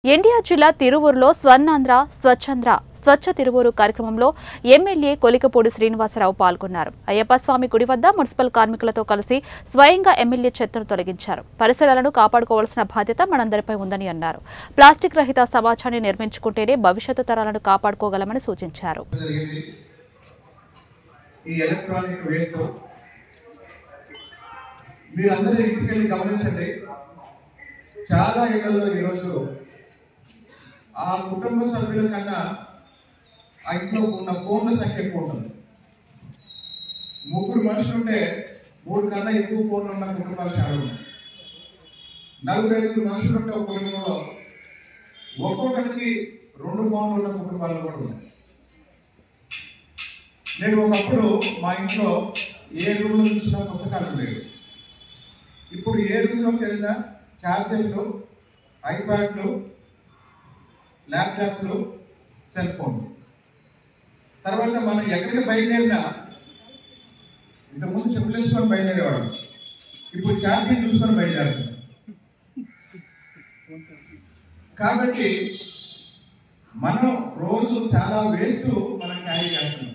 ఎన్టీఆర్ జిల్లా తిరువూరులో స్వర్ణాంధ్ర స్వచ్ఛంద్ర స్వచ్ఛ తిరువూరు కార్యక్రమంలో ఎమ్మెల్యే కొలికపూడి శ్రీనివాసరావు పాల్గొన్నారు. అయ్యప్ప స్వామి గుడి వద్ద మున్సిపల్ కార్మికులతో కలిసి స్వయంగా ఎమ్మెల్యే చెత్తను తొలగించారు. పరిసరాలను కాపాడుకోవాల్సిన బాధ్యత మనందరిపై ఉందని అన్నారు. ప్లాస్టిక్ రహిత సమాజాన్ని నిర్మించుకుంటేనే భవిష్యత్తు తరాలను కాపాడుకోగలమని సూచించారు. చాలా ఇళ్లలో ఈరోజు ఆ కుటుంబ సభ్యుల కన్నా ఆ ఇంట్లో ఉన్న ఫోన్ల సంఖ్య ఎక్కువ ఉంటుంది. 3 మనుషులుంటే 3 కన్నా ఎక్కువ ఫోన్లు ఉన్న కుటుంబాలు చాలా ఉన్నాయి. 4-5 మనుషులుంటే ఒక కుటుంబంలో ఒక్కొక్కరికి 2 ఫోన్లు ఉన్న కుటుంబాలు కూడా ఉన్నాయి. నేను ఒకప్పుడు మా ఇంట్లో ఏ రూమ్లో చూసినా పుస్తకాలు ఉండేవి. ఇప్పుడు ఏ రూమ్లోకి వెళ్ళినా ఛార్జర్లు, ఐప్యాడ్లు, ల్యాప్టాప్లు, సెల్ ఫోన్లు. తర్వాత మనం ఎక్కడికి బయలుదేరినా ఇంతకుముందు చెప్పులు వేసుకొని బయలుదేరేవాడు, ఇప్పుడు ఛార్జర్ చూసుకొని బయలుదేరుతాం. కాబట్టి మనం రోజు చాలా వేస్తూ మనం క్యారీ చేస్తున్నాం.